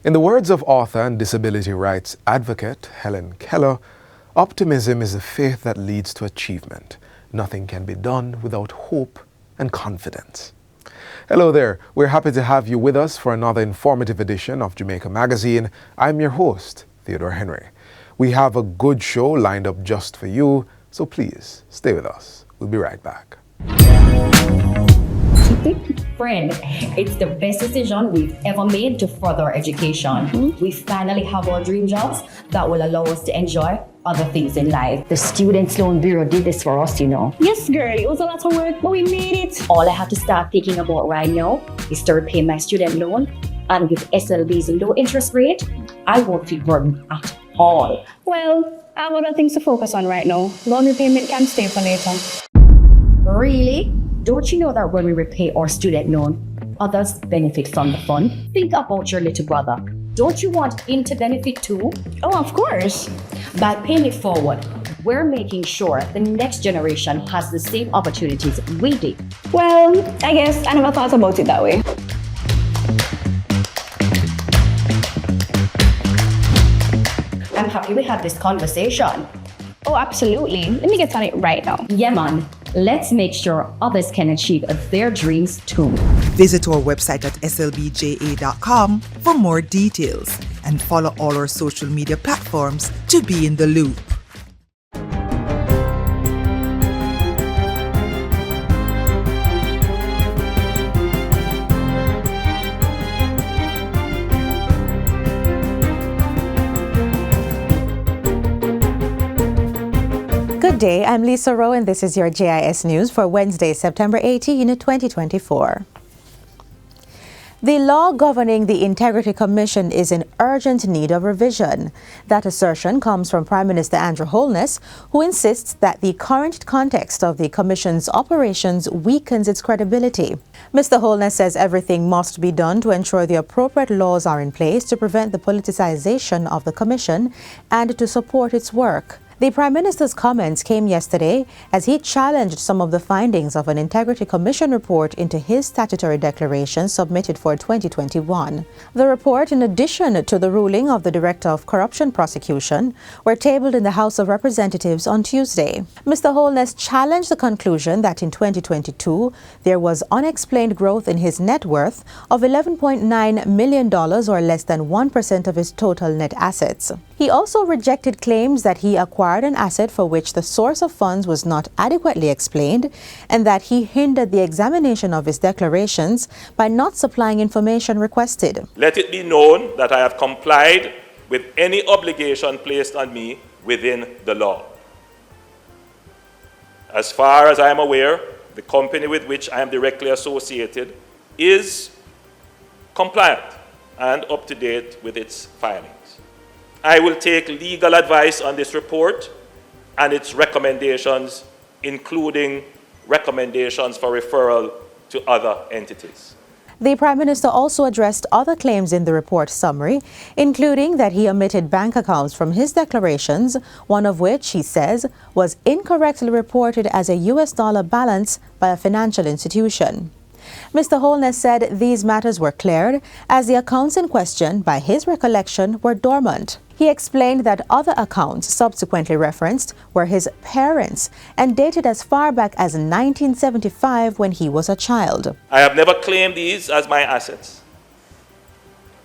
In the words of author and disability rights advocate Helen Keller, optimism is a faith that leads to achievement. Nothing can be done without hope and confidence. Hello there. We're happy to have you with us for another informative edition of Jamaica Magazine. I'm your host, Theodore Henry. We have a good show lined up just for you, so please stay with us. We'll be right back. Friend, it's the best decision we've ever made to further our education. We finally have our dream jobs that will allow us to enjoy other things in life. The Students' Loan Bureau did this for us, you know. Yes, girl, it was a lot of work, but we made it. All I have to start thinking about right now is to repay my student loan, and with SLB's low interest rate, I won't feel burdened at all. Well, I have other things to focus on right now. Loan repayment can stay for later. Really? Don't you know that when we repay our student loan, others benefit from the fund? Think about your little brother. Don't you want him to benefit too? Oh, of course. By paying it forward, we're making sure the next generation has the same opportunities we did. Well, I guess I never thought about it that way. I'm happy we had this conversation. Oh, absolutely. Let me get on it right now. Yeah, man. Let's make sure others can achieve their dreams too. Visit our website at slbja.com for more details and follow all our social media platforms to be in the loop. Good day, I'm Lisa Rowe and this is your JIS News for Wednesday, September 18, 2024. The law governing the Integrity Commission is in urgent need of revision. That assertion comes from Prime Minister Andrew Holness, who insists that the current context of the Commission's operations weakens its credibility. Mr. Holness says everything must be done to ensure the appropriate laws are in place to prevent the politicization of the Commission and to support its work. The Prime Minister's comments came yesterday as he challenged some of the findings of an Integrity Commission report into his statutory declaration submitted for 2021. The report, in addition to the ruling of the Director of Corruption Prosecution, were tabled in the House of Representatives on Tuesday. Mr. Holness challenged the conclusion that in 2022 there was unexplained growth in his net worth of $11.9 million, or less than 1% of his total net assets. He also rejected claims that he acquired an asset for which the source of funds was not adequately explained and that he hindered the examination of his declarations by not supplying information requested. Let it be known that I have complied with any obligation placed on me within the law. As far as I am aware, the company with which I am directly associated is compliant and up to date with its filings. I will take legal advice on this report and its recommendations, including recommendations for referral to other entities. The Prime Minister also addressed other claims in the report summary, including that he omitted bank accounts from his declarations, one of which, he says, was incorrectly reported as a US dollar balance by a financial institution. Mr. Holness said these matters were cleared as the accounts in question, by his recollection, were dormant. He explained that other accounts subsequently referenced were his parents and dated as far back as 1975 when he was a child. I have never claimed these as my assets.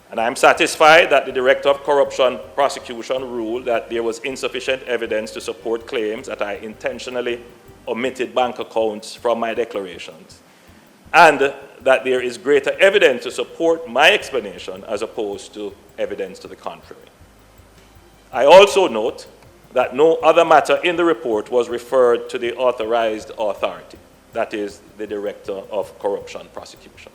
And I am satisfied that the Director of Corruption Prosecution ruled that there was insufficient evidence to support claims that I intentionally omitted bank accounts from my declarations, and that there is greater evidence to support my explanation as opposed to evidence to the contrary. I also note that no other matter in the report was referred to the authorized authority, that is, the Director of Corruption Prosecution.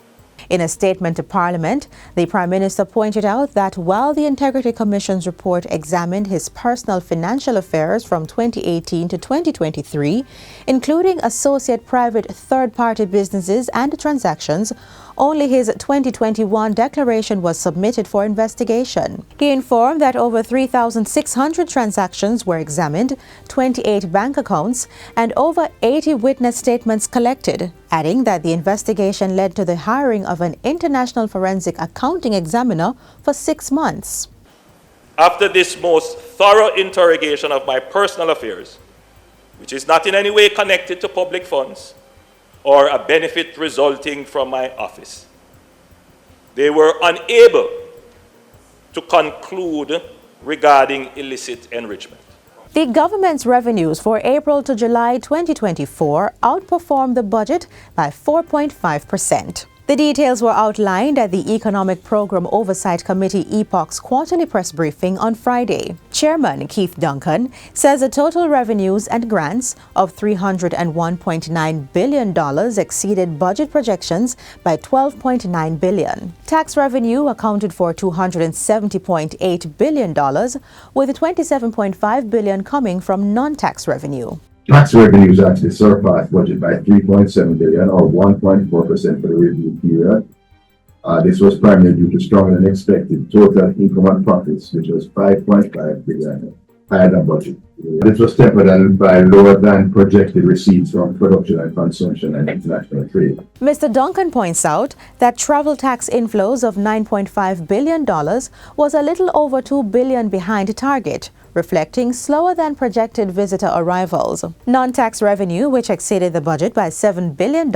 In a statement to Parliament, the Prime Minister pointed out that while the Integrity Commission's report examined his personal financial affairs from 2018 to 2023, including associate private third-party businesses and transactions, only his 2021 declaration was submitted for investigation. He informed that over 3,600 transactions were examined, 28 bank accounts, and over 80 witness statements collected, adding that the investigation led to the hiring of an international forensic accounting examiner for 6 months. After this most thorough interrogation of my personal affairs, which is not in any way connected to public funds or a benefit resulting from my office, they were unable to conclude regarding illicit enrichment. The government's revenues for April to July 2024 outperformed the budget by 4.5%. The details were outlined at the Economic Program Oversight Committee EPOC's quarterly press briefing on Friday. Chairman Keith Duncan says the total revenues and grants of $301.9 billion exceeded budget projections by $12.9 billion. Tax revenue accounted for $270.8 billion, with $27.5 billion coming from non-tax revenue. Tax revenues actually surpassed budget by $3.7 billion, or 1.4% for the review period. This was primarily due to stronger than expected total income and profits, which was $5.5 billion, higher than budget. This was tempered by lower than projected receipts from production and consumption and international trade. Mr. Duncan points out that travel tax inflows of $9.5 billion was a little over $2 billion behind target, reflecting slower than projected visitor arrivals. Non-tax revenue, which exceeded the budget by $7 billion,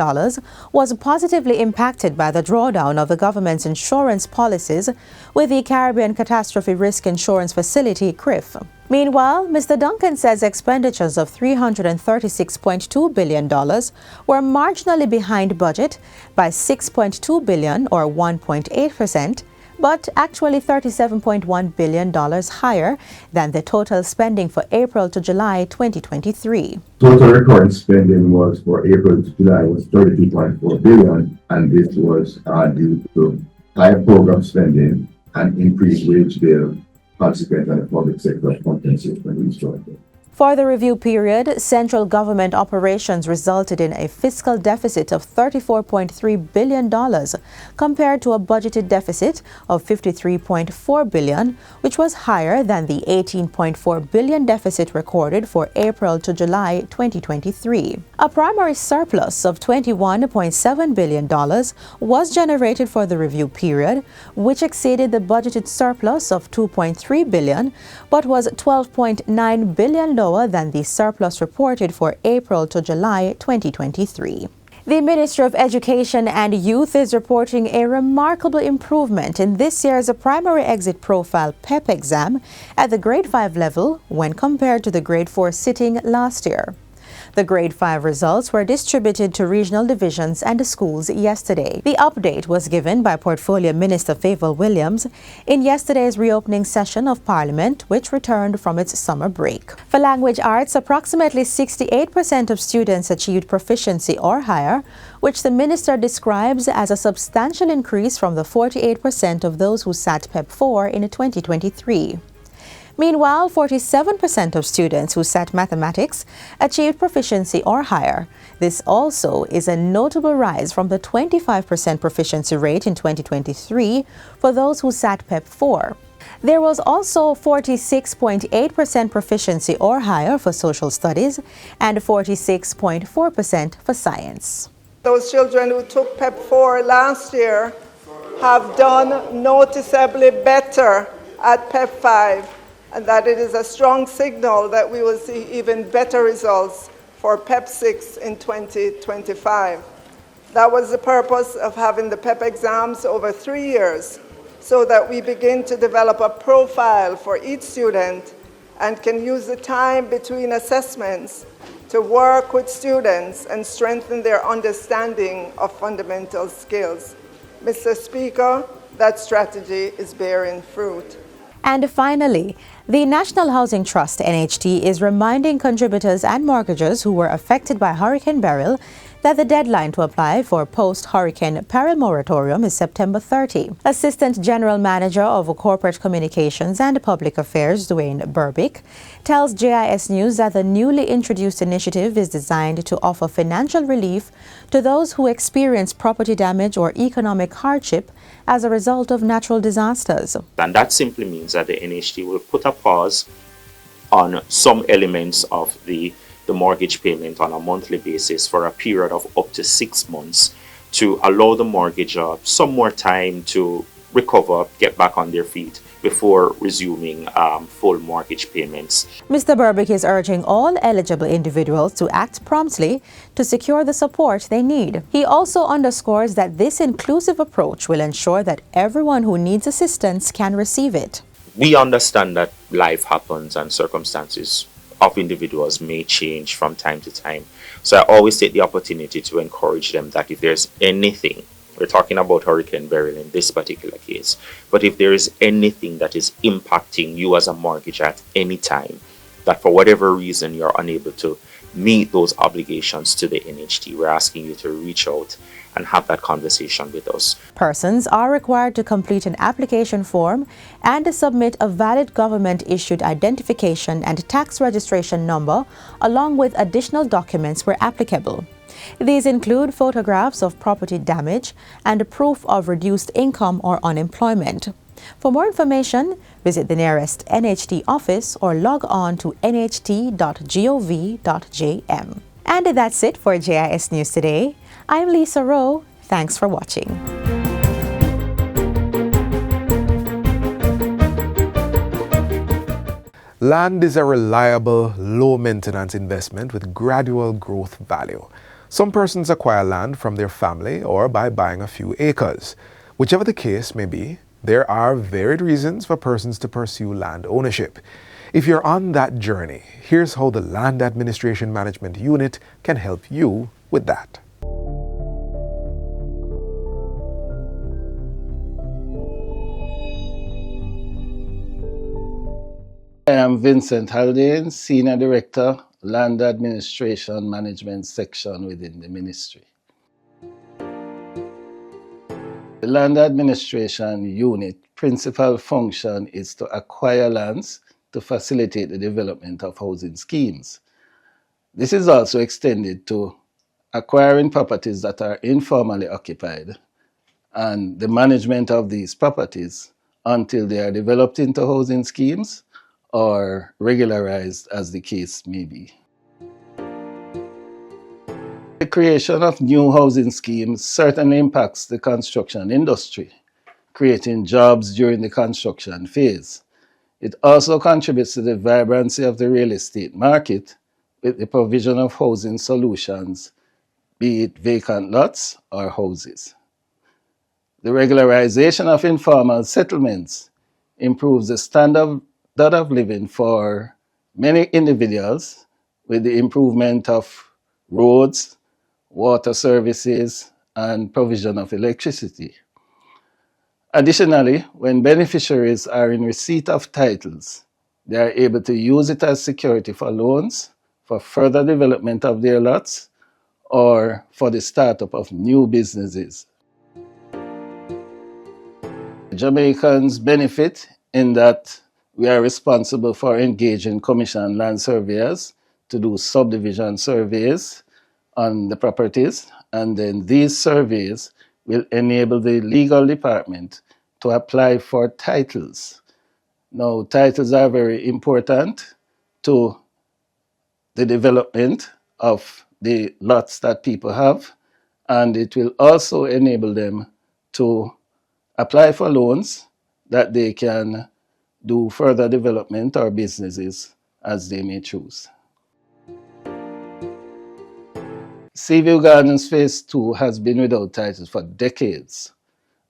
was positively impacted by the drawdown of the government's insurance policies with the Caribbean Catastrophe Risk Insurance Facility, CRIF. Meanwhile, Mr. Duncan says expenditures of $336.2 billion were marginally behind budget by $6.2 billion, or 1.8%, but actually $37.1 billion higher than the total spending for April to July 2023. Total recurrent spending was for April to July was $32.4 billion, and this was due to higher program spending and increased wage bill consequent on the public sector compensation restructuring. For the review period, central government operations resulted in a fiscal deficit of $34.3 billion compared to a budgeted deficit of $53.4 billion, which was higher than the $18.4 billion deficit recorded for April to July 2023. A primary surplus of $21.7 billion was generated for the review period, which exceeded the budgeted surplus of $2.3 billion, but was $12.9 billion lower than the surplus reported for April to July 2023. The Ministry of Education and Youth is reporting a remarkable improvement in this year's primary exit profile PEP exam at the grade 5 level when compared to the grade 4 sitting last year. The grade 5 results were distributed to regional divisions and schools yesterday. The update was given by Portfolio Minister Favour Williams in yesterday's reopening session of Parliament, which returned from its summer break. For language arts, approximately 68% of students achieved proficiency or higher, which the minister describes as a substantial increase from the 48% of those who sat PEP 4 in 2023. Meanwhile, 47% of students who sat mathematics achieved proficiency or higher. This also is a notable rise from the 25% proficiency rate in 2023 for those who sat PEP 4. There was also 46.8% proficiency or higher for social studies and 46.4% for science. Those children who took PEP 4 last year have done noticeably better at PEP 5. And that it is a strong signal that we will see even better results for PEP 6 in 2025. That was the purpose of having the PEP exams over 3 years, so that we begin to develop a profile for each student and can use the time between assessments to work with students and strengthen their understanding of fundamental skills. Mr. Speaker, that strategy is bearing fruit. And finally, the National Housing Trust, NHT, is reminding contributors and mortgagors who were affected by Hurricane Beryl that the deadline to apply for post-hurricane peril moratorium is September 30. Assistant General Manager of Corporate Communications and Public Affairs, Dwayne Burbick, tells JIS News that the newly introduced initiative is designed to offer financial relief to those who experience property damage or economic hardship as a result of natural disasters. And that simply means that the NHT will put a pause on some elements of the mortgage payment on a monthly basis for a period of up to 6 months to allow the mortgagor some more time to recover, get back on their feet before resuming full mortgage payments. Mr. Burbick is urging all eligible individuals to act promptly to secure the support they need. He also underscores that this inclusive approach will ensure that everyone who needs assistance can receive it. We understand that life happens and circumstances of individuals may change from time to time. So I always take the opportunity to encourage them that if there's anything, we're talking about Hurricane Beryl in this particular case, but if there is anything that is impacting you as a mortgage at any time, that for whatever reason you're unable to meet those obligations to the NHT, we're asking you to reach out and have that conversation with us. Persons are required to complete an application form and to submit a valid government-issued identification and tax registration number, along with additional documents where applicable. These include photographs of property damage and proof of reduced income or unemployment. For more information, visit the nearest NHT office or log on to nht.gov.jm. And that's it for JIS News Today. I'm Lisa Rowe. Thanks for watching. Land is a reliable, low-maintenance investment with gradual growth value. Some persons acquire land from their family or by buying a few acres. Whichever the case may be, there are varied reasons for persons to pursue land ownership. If you're on that journey, here's how the Land Administration Management Unit can help you with that. I am Vincent Haldane, Senior Director, Land Administration Management Section within the Ministry. The Land Administration Unit principal function is to acquire lands to facilitate the development of housing schemes. This is also extended to acquiring properties that are informally occupied and the management of these properties until they are developed into housing schemes or regularized, as the case may be. The creation of new housing schemes certainly impacts the construction industry, creating jobs during the construction phase. It also contributes to the vibrancy of the real estate market with the provision of housing solutions, be it vacant lots or houses. The regularization of informal settlements improves the standard of living for many individuals with the improvement of roads, water services, and provision of electricity. Additionally, when beneficiaries are in receipt of titles, they are able to use it as security for loans, for further development of their lots, or for the startup of new businesses. Jamaicans benefit in that we are responsible for engaging commissioned land surveyors to do subdivision surveys on the properties, and then these surveys will enable the legal department to apply for titles. Now, titles are very important to the development of the lots that people have, and it will also enable them to apply for loans that they can do further development or businesses as they may choose. Seaview Gardens Phase 2 has been without titles for decades,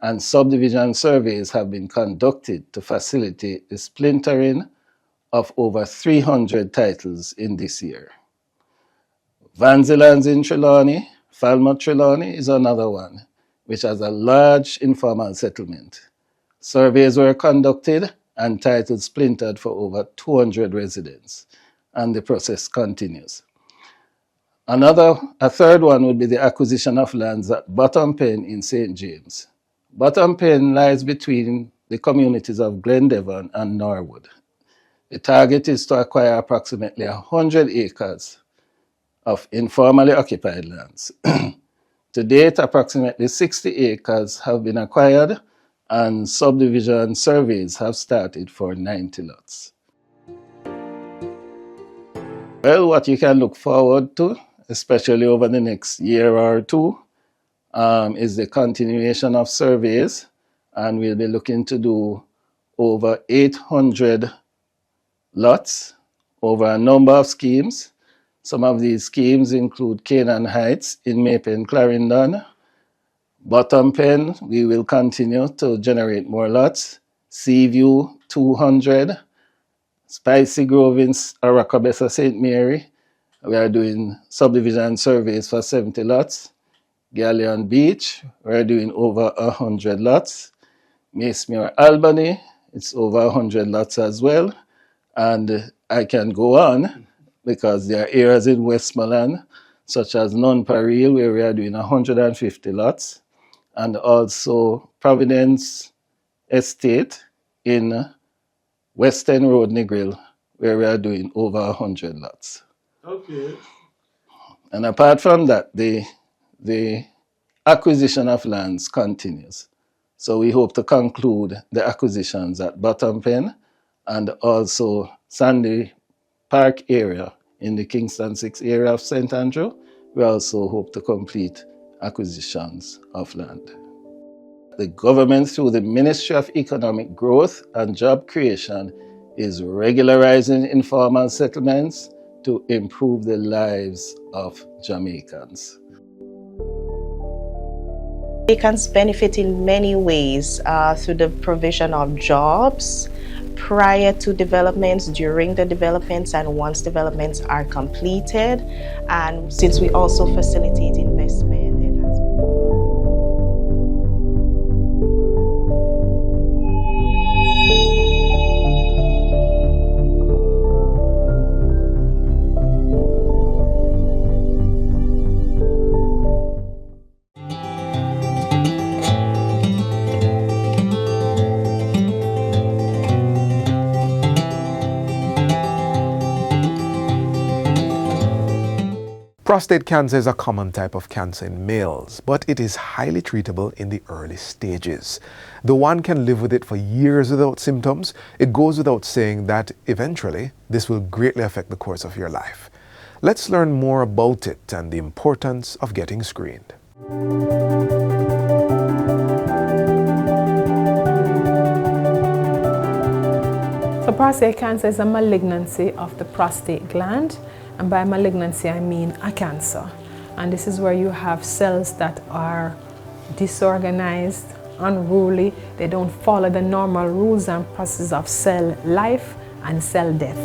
and subdivision surveys have been conducted to facilitate the splintering of over 300 titles in this year. Vanzielands in Trelawney, Falmouth Trelawney is another one, which has a large informal settlement. Surveys were conducted and titles splintered for over 200 residents, and the process continues. A third one would be the acquisition of lands at Bottom Pen in St. James. Bottom Pen lies between the communities of Glendevon and Norwood. The target is to acquire approximately 100 acres of informally occupied lands. To date, approximately 60 acres have been acquired and subdivision surveys have started for 90 lots. Well, what you can look forward to, especially over the next year or two, is the continuation of surveys, and we'll be looking to do over 800 lots over a number of schemes. Some of these schemes include Canaan Heights in Maypen, Clarendon. Bottom Pen, we will continue to generate more lots. Seaview, 200. Spicy Grove in Aracabessa, St. Mary, we are doing subdivision surveys for 70 lots. Galleon Beach, we're doing over 100 lots. Macemuir Albany, it's over 100 lots as well. And I can go on because there are areas in Westmoreland, such as Nonpareil, where we are doing 150 lots, and also Providence Estate in Western Road, Negril, where we are doing over 100 lots. Okay. And apart from that, the acquisition of lands continues. So we hope to conclude the acquisitions at Bottom Pen and also Sandy Park area in the Kingston 6 area of St. Andrew. We also hope to complete acquisitions of land. The government, through the Ministry of Economic Growth and Job Creation, is regularizing informal settlements to improve the lives of Jamaicans. Jamaicans benefit in many ways through the provision of jobs prior to developments, during the developments, and once developments are completed. And since we also facilitate investment, Prostate cancer is a common type of cancer in males, but it is highly treatable in the early stages. Though one can live with it for years without symptoms, it goes without saying that eventually this will greatly affect the course of your life. Let's learn more about it and the importance of getting screened. So prostate cancer is a malignancy of the prostate gland. And by malignancy, I mean a cancer. And this is where you have cells that are disorganized, unruly. They don't follow the normal rules and processes of cell life and cell death.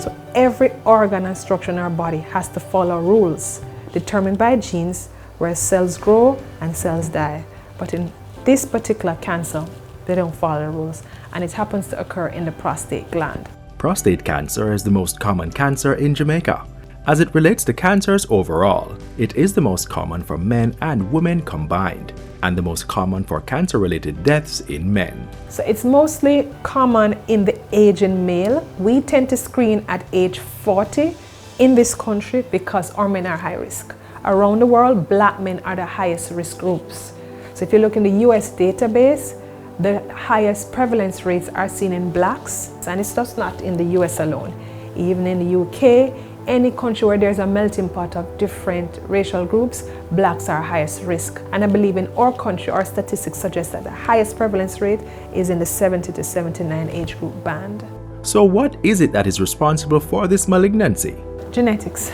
So every organ and structure in our body has to follow rules determined by genes where cells grow and cells die. But in this particular cancer, they don't follow the rules. And it happens to occur in the prostate gland. Prostate cancer is the most common cancer in Jamaica. As it relates to cancers overall, it is the most common for men and women combined, and the most common for cancer-related deaths in men. So it's mostly common in the aging male. We tend to screen at age 40 in this country because our men are high risk. Around the world, black men are the highest risk groups. So if you look in the US database, the highest prevalence rates are seen in blacks, and it's just not in the US alone. Even in the UK, any country where there's a melting pot of different racial groups, blacks are highest risk. And I believe in our country, our statistics suggest that the highest prevalence rate is in the 70 to 79 age group band. So what is it that is responsible for this malignancy? Genetics.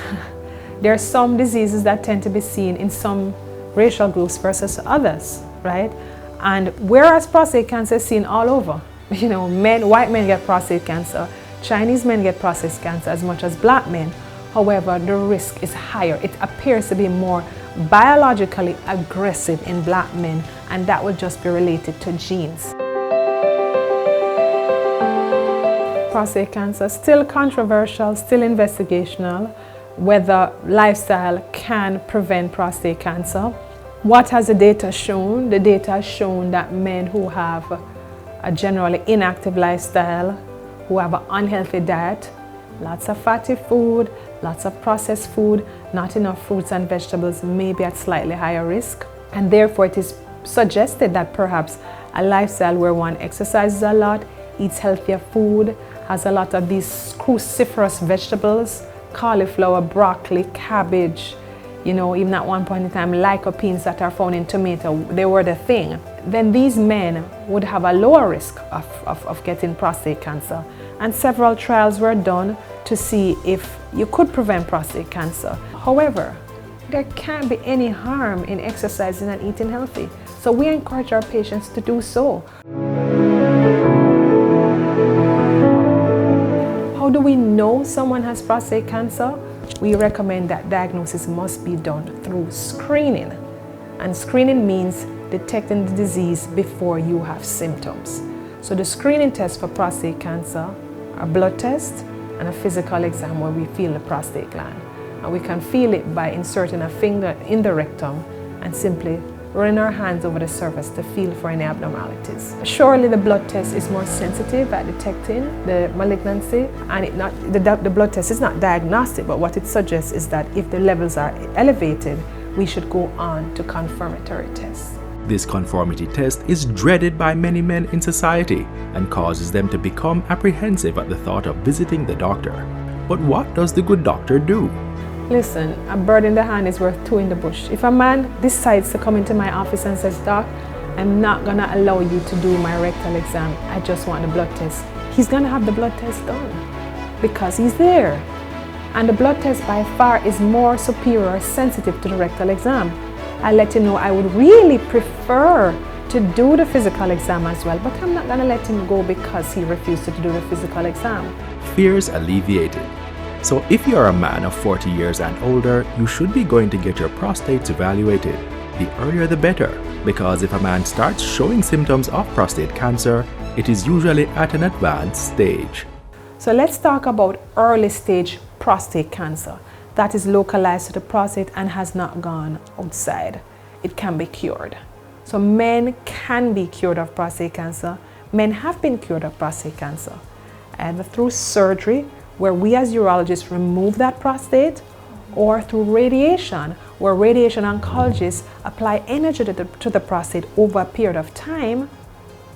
There are some diseases that tend to be seen in some racial groups versus others, right? And whereas prostate cancer is seen all over, you know, white men get prostate cancer, Chinese men get prostate cancer as much as black men. However, the risk is higher. It appears to be more biologically aggressive in black men, and that would just be related to genes. prostate cancer, still controversial, still investigational, whether lifestyle can prevent prostate cancer. What has the data shown? The data has shown that men who have a generally inactive lifestyle, who have an unhealthy diet, lots of fatty food, lots of processed food, not enough fruits and vegetables, may be at slightly higher risk. And therefore it is suggested that perhaps a lifestyle where one exercises a lot, eats healthier food, has a lot of these cruciferous vegetables, cauliflower, broccoli, cabbage, you know, even at one point in time, lycopenes that are found in tomato, they were the thing. Then these men would have a lower risk of getting prostate cancer. And several trials were done to see if you could prevent prostate cancer. However, there can't be any harm in exercising and eating healthy. So we encourage our patients to do so. How do we know someone has prostate cancer? We recommend that diagnosis must be done through screening. And screening means detecting the disease before you have symptoms. So the screening test for prostate cancer, a blood test and a physical exam where we feel the prostate gland. And we can feel it by inserting a finger in the rectum and simply running our hands over the surface to feel for any abnormalities. Surely the blood test is more sensitive at detecting the malignancy, and the blood test is not diagnostic, but what it suggests is that if the levels are elevated, we should go on to confirmatory tests. This conformity test is dreaded by many men in society and causes them to become apprehensive at the thought of visiting the doctor. But what does the good doctor do? Listen, a bird in the hand is worth two in the bush. If a man decides to come into my office and says, Doc, I'm not gonna allow you to do my rectal exam, I just want a blood test, he's gonna have the blood test done because he's there. And the blood test by far is more superior or sensitive to the rectal exam. I let him know I would really prefer to do the physical exam as well, but I'm not gonna let him go because he refused to do the physical exam. Fears alleviated. So if you are a man of 40 years and older, you should be going to get your prostates evaluated. The earlier the better, because if a man starts showing symptoms of prostate cancer, it is usually at an advanced stage. So let's talk about early stage prostate cancer. That is localized to the prostate and has not gone outside. It can be cured. So men can be cured of prostate cancer. Men have been cured of prostate cancer, either through surgery, where we as urologists remove that prostate, or through radiation, where radiation oncologists apply energy to the prostate over a period of time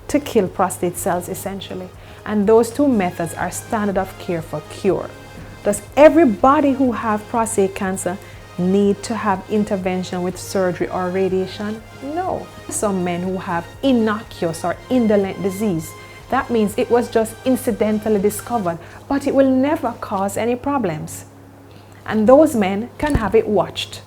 to kill prostate cells essentially. And those two methods are standard of care for cure. Does everybody who have prostate cancer need to have intervention with surgery or radiation? No. Some men who have innocuous or indolent disease, that means it was just incidentally discovered, but it will never cause any problems. And those men can have it watched.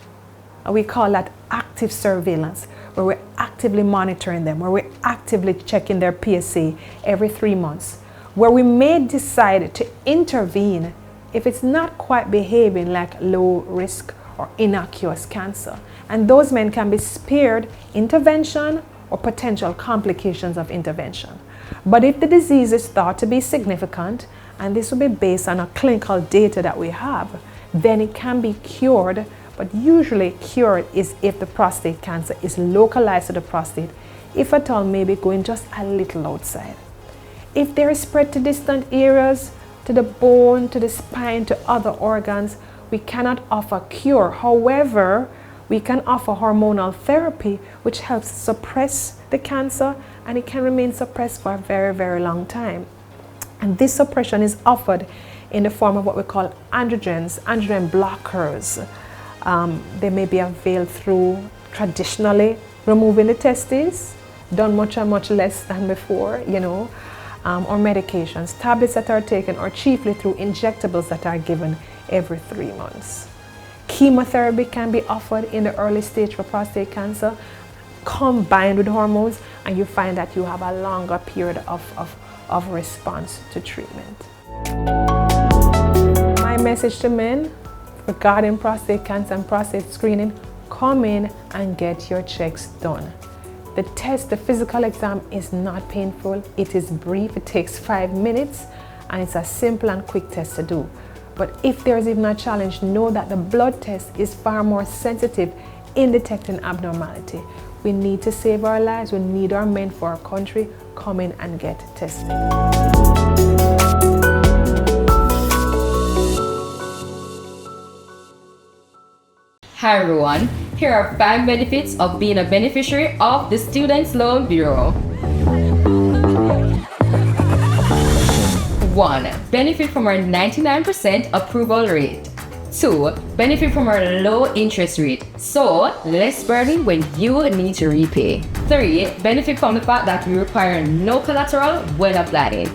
And we call that active surveillance, where we're actively monitoring them, where we're actively checking their PSA every 3 months, where we may decide to intervene if it's not quite behaving like low risk or innocuous cancer. And those men can be spared intervention or potential complications of intervention. But if the disease is thought to be significant, and this will be based on a clinical data that we have, then it can be cured. But usually cured is if the prostate cancer is localized to the prostate, if at all maybe going just a little outside. If there is spread to distant areas, to the bone, to the spine, to other organs, we cannot offer cure. However, we can offer hormonal therapy, which helps suppress the cancer, and it can remain suppressed for a very, very long time. And this suppression is offered in the form of what we call androgens, androgen blockers. They may be availed through traditionally removing the testes, done much and much less than before, or medications, tablets that are taken, or chiefly through injectables that are given every 3 months. Chemotherapy can be offered in the early stage for prostate cancer, combined with hormones, and you find that you have a longer period of response to treatment. My message to men regarding prostate cancer and prostate screening: come in and get your checks done. The test, the physical exam, is not painful. It is brief. It takes 5 minutes, and it's a simple and quick test to do. But if there's even a challenge, know that the blood test is far more sensitive in detecting abnormality. We need to save our lives. We need our men for our country. Come in and get tested. Hi everyone, here are 5 benefits of being a beneficiary of the Students' Loan Bureau. 1. Benefit from our 99% approval rate. 2. Benefit from our low interest rate, so less burden when you need to repay. 3. Benefit from the fact that we require no collateral when applying.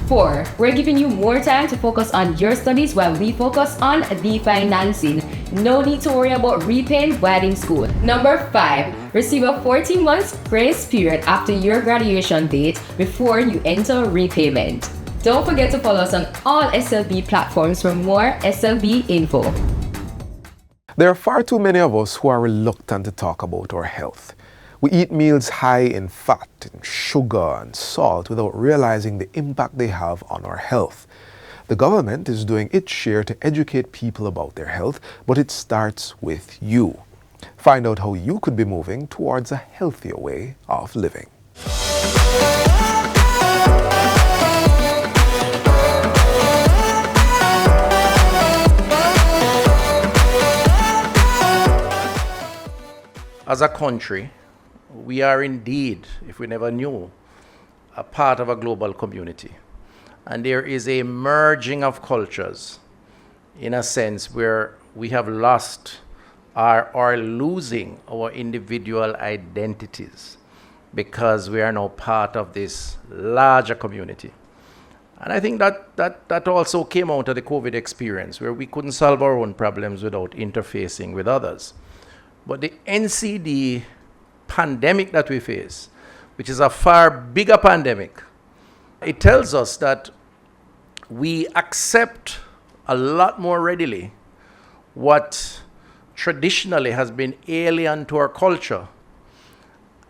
4. We're giving you more time to focus on your studies while we focus on the financing. No need to worry about repaying while in school. Number 5. Receive a 14 months grace period after your graduation date before you enter repayment. Don't forget to follow us on all SLB platforms for more SLB info. There are far too many of us who are reluctant to talk about our health. We eat meals high in fat, and sugar, and salt without realizing the impact they have on our health. The government is doing its share to educate people about their health, but it starts with you. Find out how you could be moving towards a healthier way of living. As a country, we are indeed, if we never knew, a part of a global community. And there is a merging of cultures, in a sense, where we have lost or losing our individual identities because we are now part of this larger community. And I think that also came out of the COVID experience, where we couldn't solve our own problems without interfacing with others. But the NCD pandemic that we face, which is a far bigger pandemic, it tells us that we accept a lot more readily what traditionally has been alien to our culture,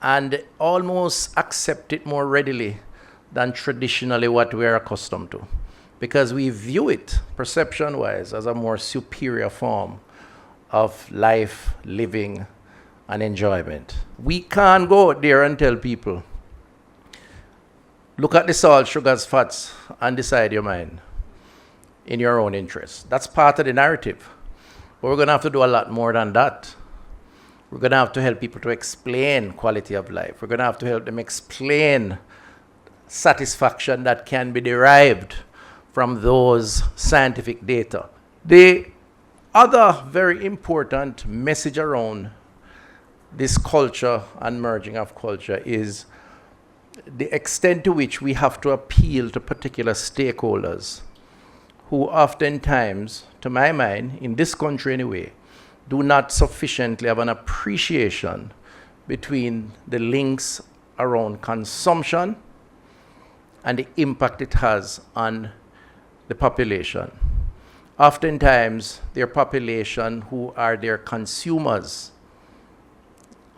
and almost accept it more readily than traditionally what we are accustomed to, because we view it, perception-wise, as a more superior form of life, living, and enjoyment. We can't go out there and tell people, look at the salt, sugars, fats, and decide your mind in your own interest. That's part of the narrative. But we're going to have to do a lot more than that. We're going to have to help people to explain quality of life. We're going to have to help them explain satisfaction that can be derived from those scientific data. The other very important message around this culture and merging of culture is the extent to which we have to appeal to particular stakeholders who oftentimes, to my mind, in this country anyway, do not sufficiently have an appreciation between the links around consumption and the impact it has on the population. Oftentimes, their population who are their consumers,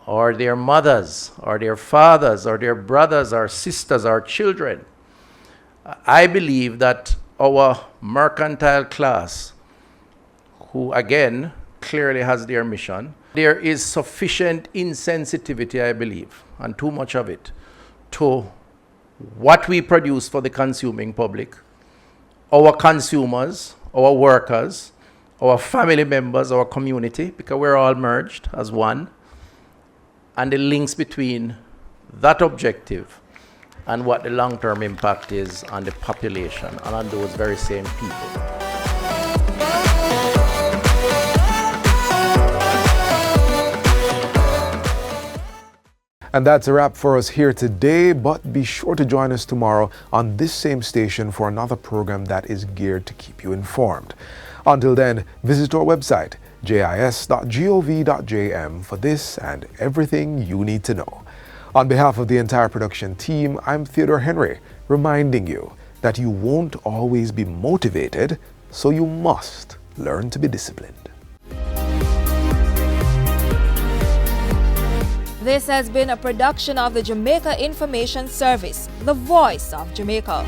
or their mothers, or their fathers, or their brothers, or sisters, or children. I believe that our mercantile class, who again clearly has their mission, there is sufficient insensitivity, I believe, and too much of it, to what we produce for the consuming public, our consumers, our workers, our family members, our community, because we're all merged as one, and the links between that objective and what the long-term impact is on the population and on those very same people. And that's a wrap for us here today, but be sure to join us tomorrow on this same station for another program that is geared to keep you informed. Until then, visit our website, jis.gov.jm, for this and everything you need to know. On behalf of the entire production team, I'm Theodore Henry, reminding you that you won't always be motivated, so you must learn to be disciplined. This has been a production of the Jamaica Information Service, the voice of Jamaica.